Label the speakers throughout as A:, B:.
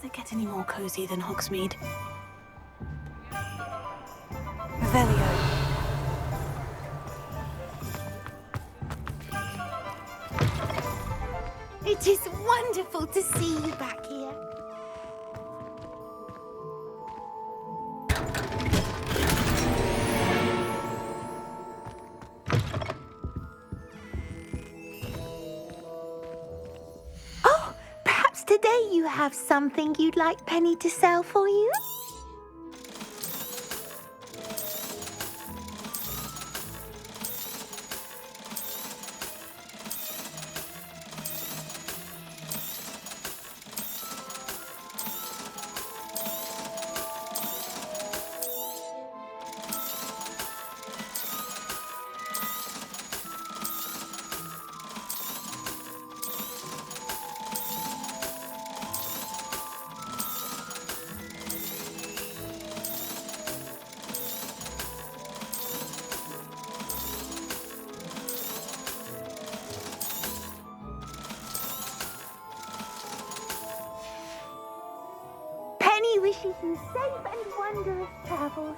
A: it get any more cozy than Hogsmeade? Revelio.
B: It is wonderful to see you back here. Oh, perhaps today you have something you'd like Penny to sell for you? Penny wishes you safe and wondrous travels.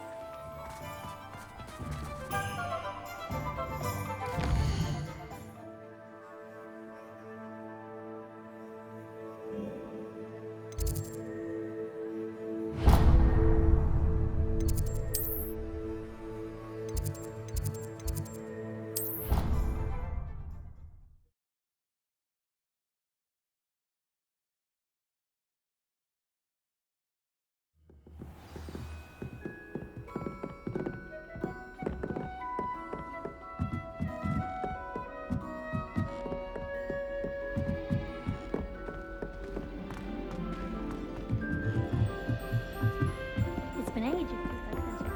C: It's been ages since I've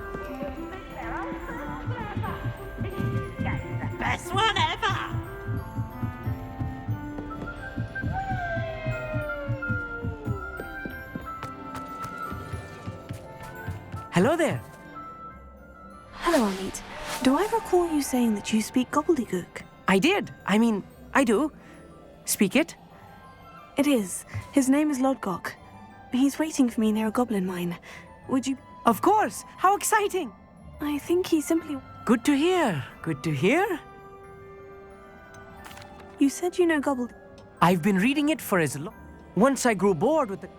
B: Best one ever!
D: Hello there.
A: Hello, Amit. Do I recall you saying that you speak gobbledygook?
D: I did. I do. Speak it.
A: It is. His name is Lodgok. He's waiting for me near a goblin mine. Would you...
D: Of course. How exciting.
A: I think he simply...
D: Good to hear. Good to hear.
A: You said you know gobbled...
D: I've been reading it for as long... Once I grew bored with it.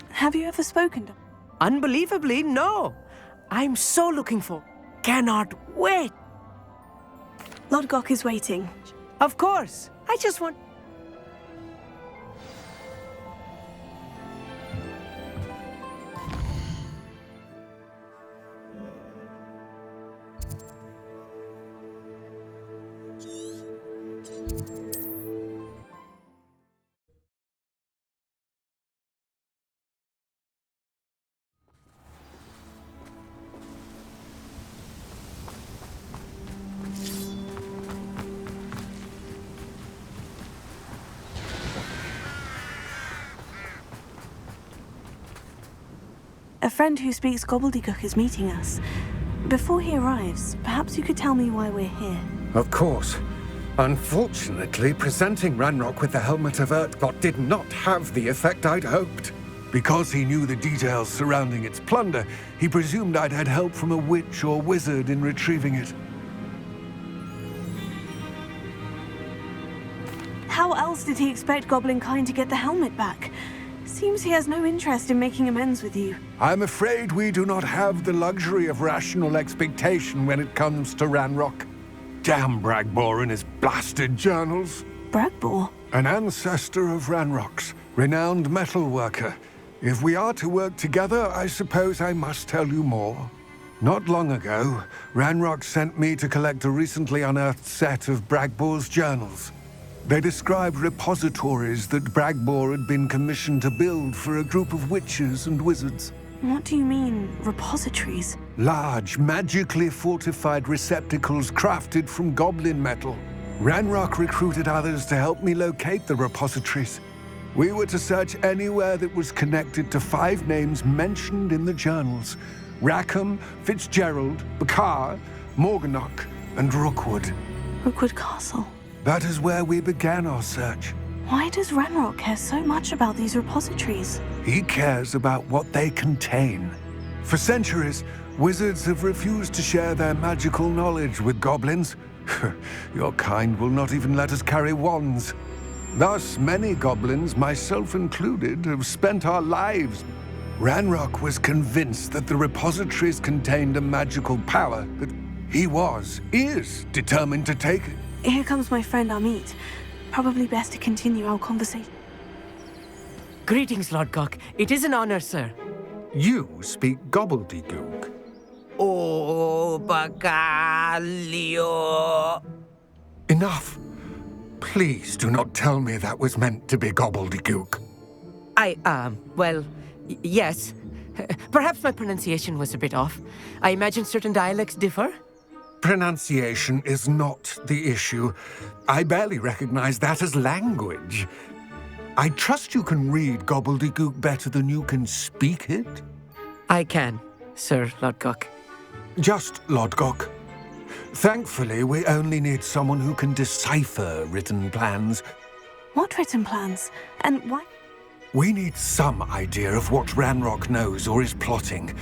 A: Have you ever spoken to...
D: Unbelievably, no. I'm so looking for... Cannot wait.
A: Lodgok is waiting.
D: Of course. I just want...
A: A friend who speaks gobbledygook is meeting us. Before he arrives, perhaps you could tell me why we're here.
E: Of course. Unfortunately, presenting Ranrock with the Helmet of Urtkot did not have the effect I'd hoped. Because he knew the details surrounding its plunder, he presumed I'd had help from a witch or wizard in retrieving it.
A: How else did he expect Goblinkind to get the helmet back? Seems he has no interest in making amends with you.
E: I'm afraid we do not have the luxury of rational expectation when it comes to Ranrock. Damn Bragbor and his blasted journals.
A: Bragbor?
E: An ancestor of Ranrock's, renowned metal worker. If we are to work together, I suppose I must tell you more. Not long ago, Ranrock sent me to collect a recently unearthed set of Bragbor's journals. They described repositories that Bragbor had been commissioned to build for a group of witches and wizards.
A: What do you mean, repositories?
E: Large, magically fortified receptacles crafted from goblin metal. Ranrock recruited others to help me locate the repositories. We were to search anywhere that was connected to 5 names mentioned in the journals: Rackham, Fitzgerald, Bakar, Morganach, and Rookwood.
A: Rookwood Castle.
E: That is where we began our search.
A: Why does Ranrock care so much about these repositories?
E: He cares about what they contain. For centuries, wizards have refused to share their magical knowledge with goblins. Your kind will not even let us carry wands. Thus, many goblins, myself included, have spent our lives. Ranrock was convinced that the repositories contained a magical power that he is determined to take it.
A: Here comes my friend Amit. Probably best to continue our conversation.
D: Greetings, Lord Cock. It is an honor, sir.
E: You speak gobbledygook.
D: Oh, Bacalio.
E: Enough. Please do not tell me that was meant to be gobbledygook.
D: Yes. Perhaps my pronunciation was a bit off. I imagine certain dialects differ.
E: Pronunciation is not the issue. I barely recognize that as language. I trust you can read gobbledygook better than you can speak it?
D: I can, Sir Lodgok.
E: Just Lodgok. Thankfully, we only need someone who can decipher written plans.
A: What written plans? And why?
E: We need some idea of what Ranrock knows or is plotting.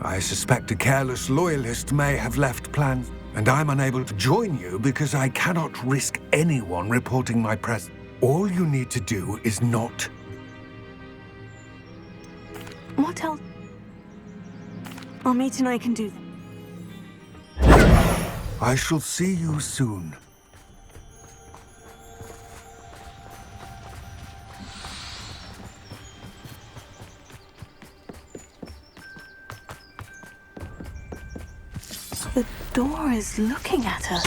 E: I suspect a careless loyalist may have left plans, and I'm unable to join you because I cannot risk anyone reporting my presence. All you need to do is not.
A: What else? Amit and I can do.
E: I shall see you soon.
A: The door is looking at us.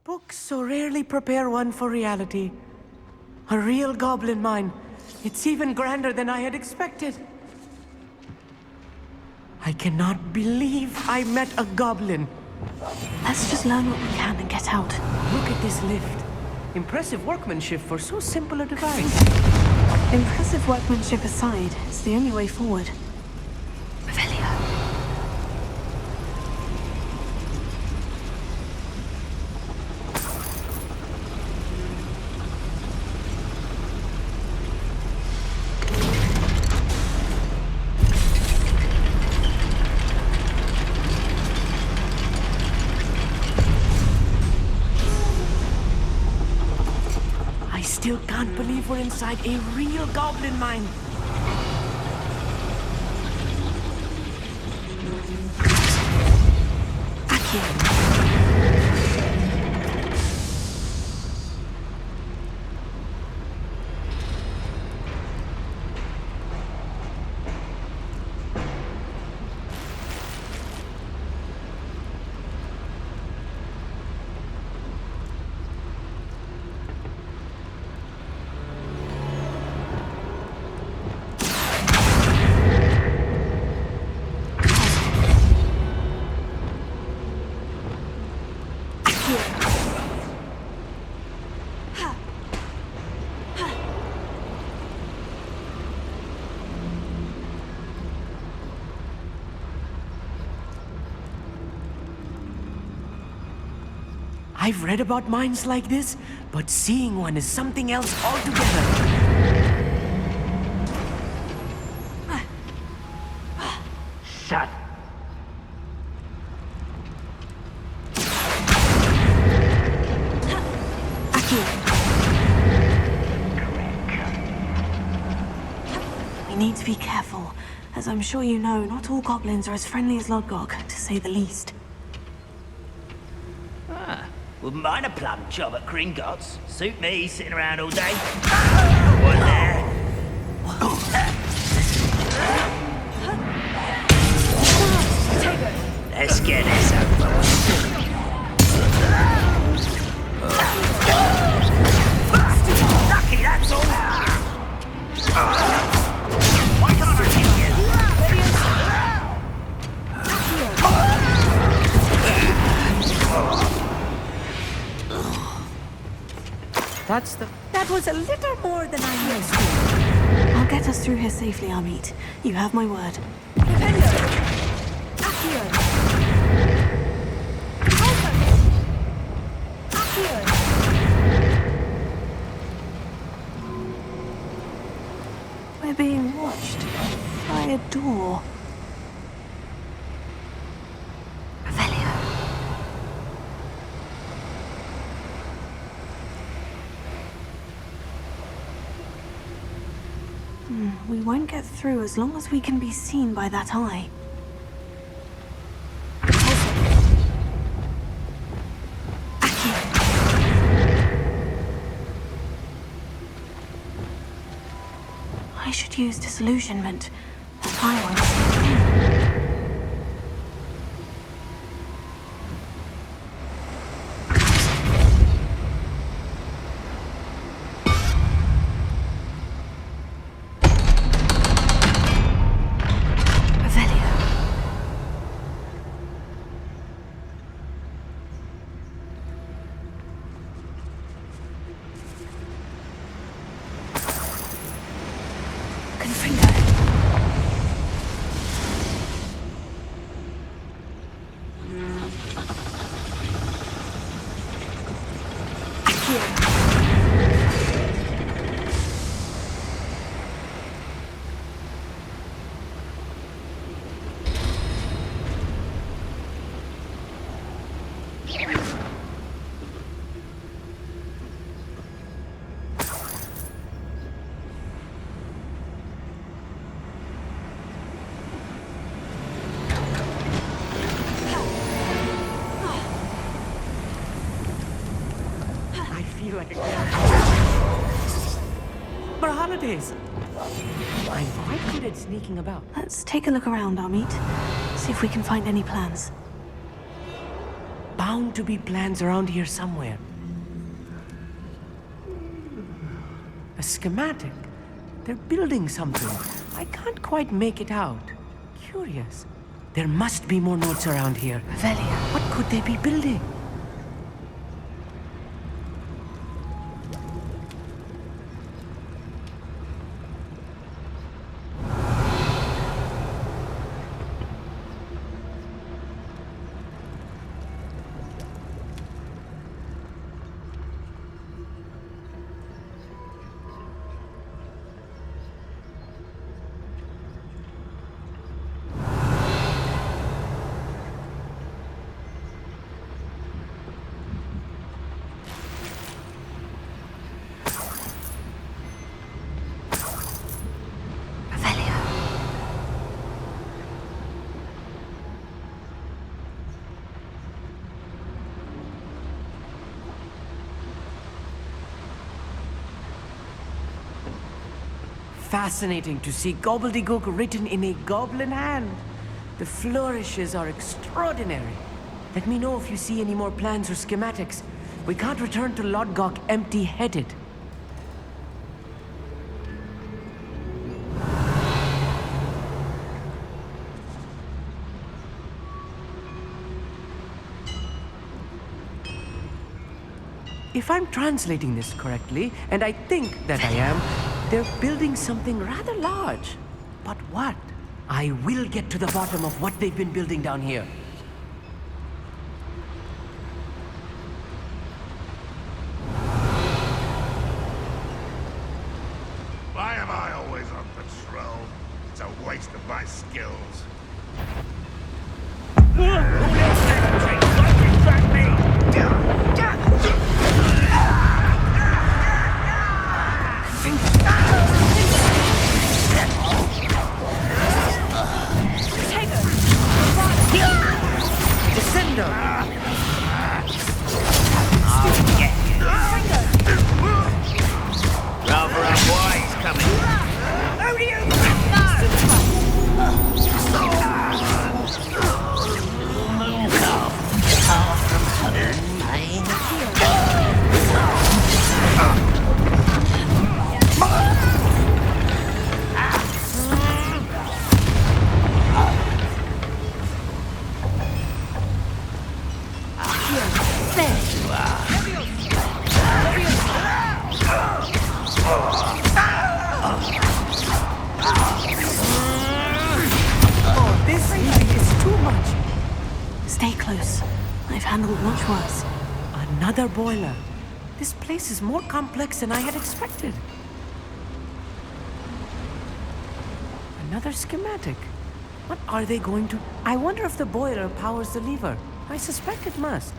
D: Books so rarely prepare one for reality. A real goblin mine. It's even grander than I had expected. I cannot believe I met a goblin.
A: Let's just learn what we can and get out.
D: Look at this lift. Impressive workmanship for so simple a device.
A: Impressive workmanship aside, it's the only way forward. Revelio.
D: I still can't believe we're inside a real goblin mine. I've read about mines like this, but seeing one is something else altogether. Shut.
A: We need to be careful. As I'm sure you know, not all goblins are as friendly as Lodgok, to say the least.
F: Wouldn't mind a plum job at Gringotts. Suit me, sitting around all day. What there? Let's get this over.
D: That was a little more than I expected.
A: I'll get us through here safely, Amit. You have my word. We're being watched by a door. Revelio. We won't get through as long as we can be seen by that eye. I should use disillusionment. That eye won't see a thing.
D: For holidays. I'm quite good at sneaking about.
A: Let's take a look around, Amit. See if we can find any plans.
D: Bound to be plans around here somewhere. A schematic. They're building something. I can't quite make it out. Curious. There must be more notes around here.
A: Revelio.
D: What could they be building? Fascinating to see gobbledygook written in a goblin hand. The flourishes are extraordinary. Let me know if you see any more plans or schematics. We can't return to Lodgok empty-headed. If I'm translating this correctly, and I think that I am, they're building something rather large. But what? I will get to the bottom of what they've been building down here.
G: Why am I always on patrol? It's a waste of my skills.
A: Stay close. I've handled much worse.
D: Another boiler. This place is more complex than I had expected. Another schematic. What are they going to... I wonder if the boiler powers the lever. I suspect it must.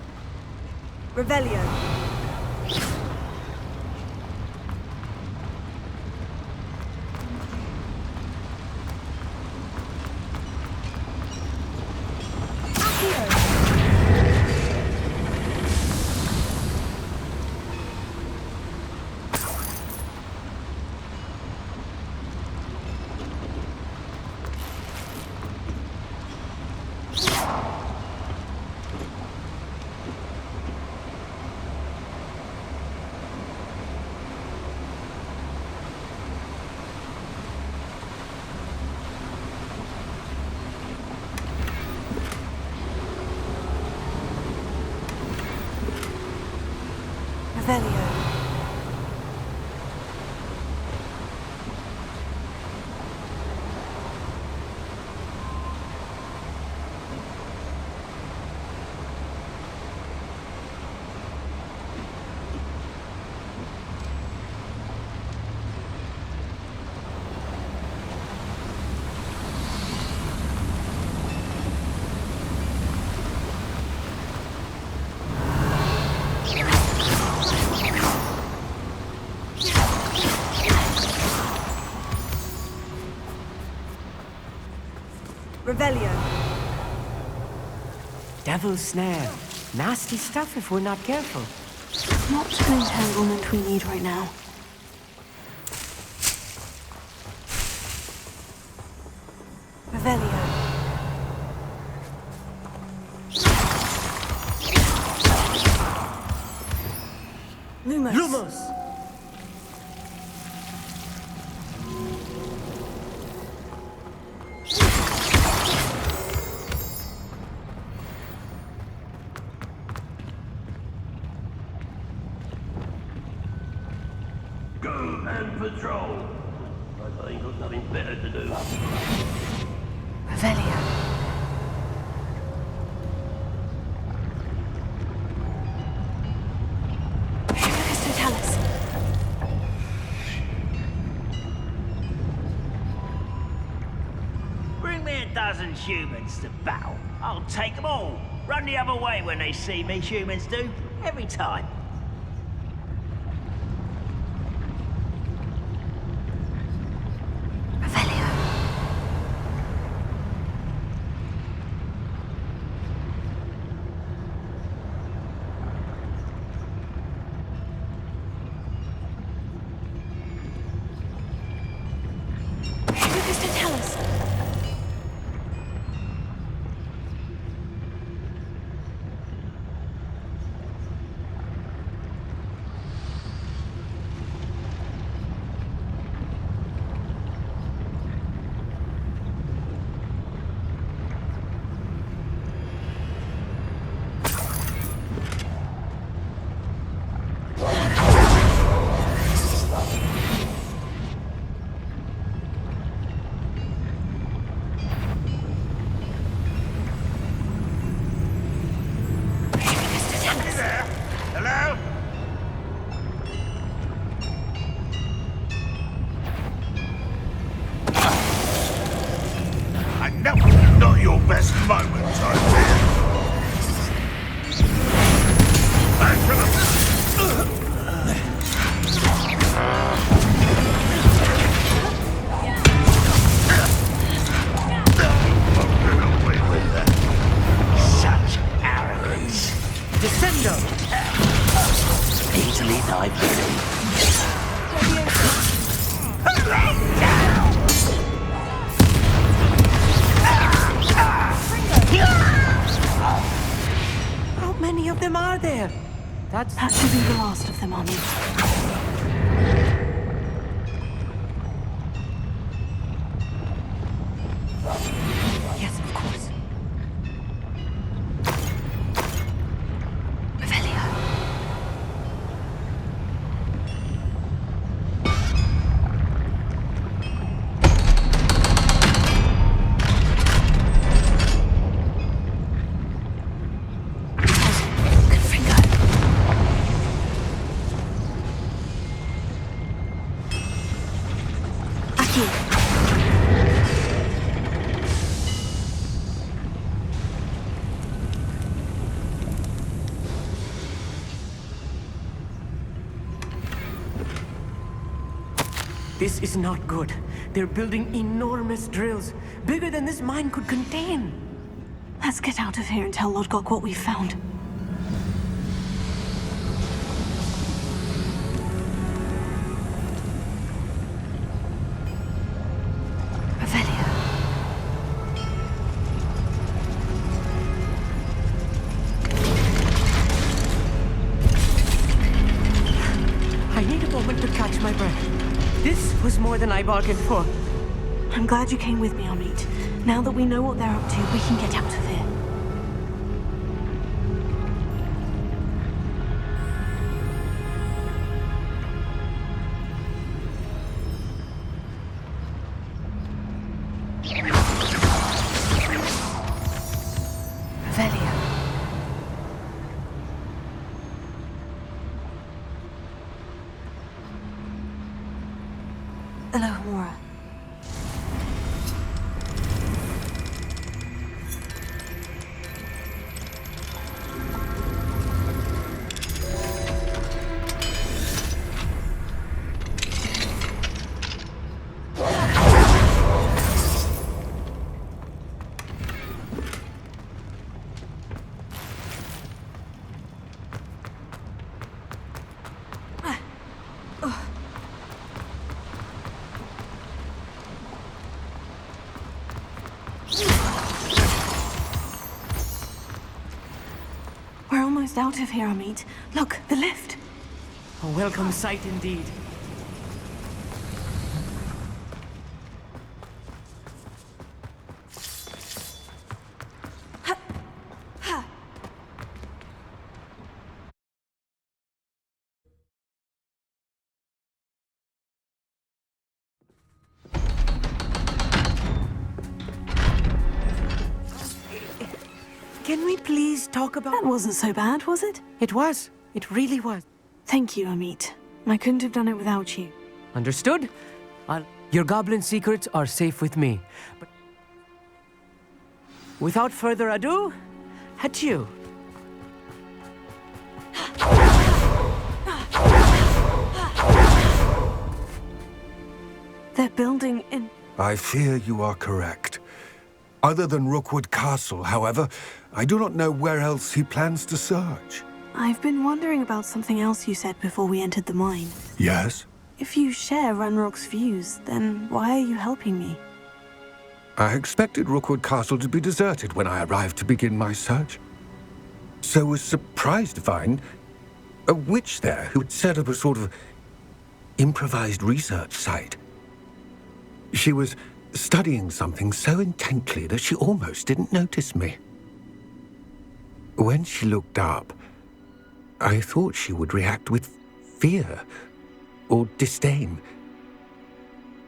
H: Revelio. Revelio. Revelio.
D: Devil's snare. Nasty stuff if we're not careful.
A: Not the entanglement we need right now.
H: Revelio. Lumos.
D: Lumos!
F: Go and patrol. I ain't got nothing better to do.
A: Revelio. Totalis.
F: Bring me a dozen humans to battle. I'll take them all. Run the other way when they see me, humans do. Every time.
A: Revelio. Totalis.
G: Hello? I know not your best moment, I fear. Back to the...
F: Such arrogance.
D: Descendo!
F: Easily diverted.
D: How many of them are there? That's...
A: That should be the last of them, Army. Yes, of course. Revelio.
D: This is not good. They're building enormous drills, bigger than this mine could contain.
A: Let's get out of here and tell Lodgok what we found. Revelio.
D: I need a moment to catch my breath. This was more than I bargained for.
A: I'm glad you came with me, Amit. Now that we know what they're up to, we can get out of here. Revelio. Alohomora. We're almost out of here, Amit. Look, the lift.
D: A welcome sight indeed. Can we please talk about...
A: That wasn't so bad, was it?
D: It was. It really was.
A: Thank you, Amit. I couldn't have done it without you.
D: Understood? Your goblin secrets are safe with me. But without further ado, adieu.
A: They're building in...
E: I fear you are correct. Other than Rookwood Castle, however, I do not know where else he plans to search.
A: I've been wondering about something else you said before we entered the mine.
E: Yes?
A: If you share Ranrock's views, then why are you helping me?
E: I expected Rookwood Castle to be deserted when I arrived to begin my search. So was surprised to find a witch there who had set up a sort of improvised research site. She was studying something so intently that she almost didn't notice me. When she looked up, I thought she would react with fear or disdain.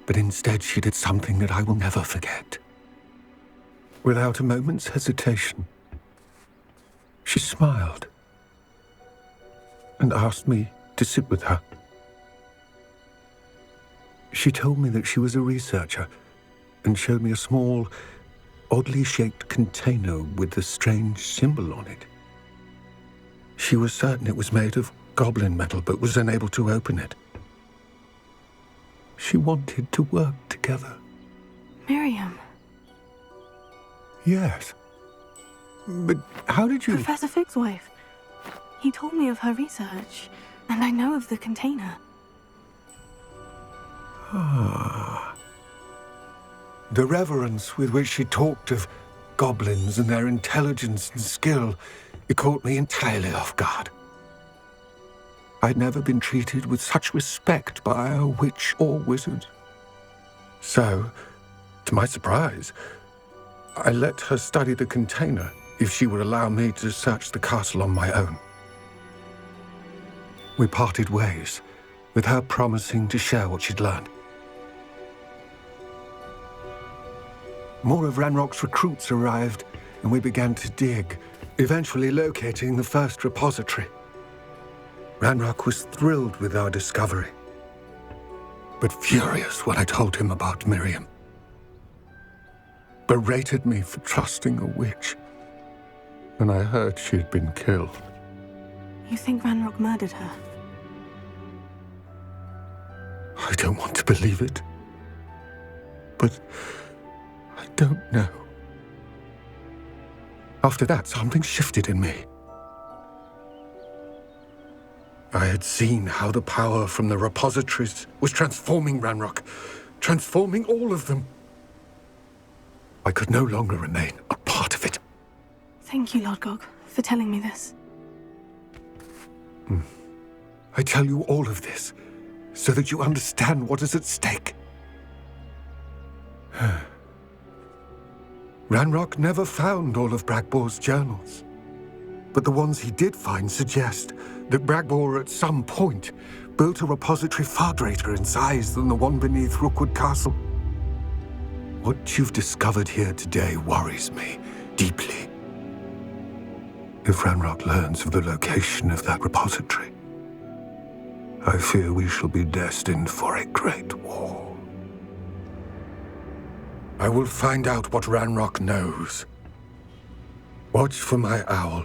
E: But instead she did something that I will never forget. Without a moment's hesitation, she smiled and asked me to sit with her. She told me that she was a researcher and showed me a small, oddly shaped container with a strange symbol on it. She was certain it was made of goblin metal, but was unable to open it. She wanted to work together.
A: Miriam.
E: Yes. But how did you...
A: Professor Fig's wife. He told me of her research, and I know of the container.
E: Ah. The reverence with which she talked of goblins and their intelligence and skill, it caught me entirely off guard. I'd never been treated with such respect by a witch or wizard. So, to my surprise, I let her study the container if she would allow me to search the castle on my own. We parted ways, with her promising to share what she'd learned. More of Ranrock's recruits arrived, and we began to dig, eventually locating the first repository. Ranrock was thrilled with our discovery, but furious when I told him about Miriam. Berated me for trusting a witch, and I heard she had been killed.
A: You think Ranrock murdered her?
E: I I don't want to believe it. But I don't know. After that, something shifted in me. I had seen how the power from the repositories was transforming Ranrock, transforming all of them. I could no longer remain a part of it.
A: Thank you, Lord Gog, for telling me this.
E: I tell you all of this so that you understand what is at stake. Ranrock never found all of Bragbor's journals, but the ones he did find suggest that Bragbor at some point built a repository far greater in size than the one beneath Rookwood Castle. What you've discovered here today worries me deeply. If Ranrock learns of the location of that repository, I fear we shall be destined for a great war. I will find out what Ranrock knows. Watch for my owl.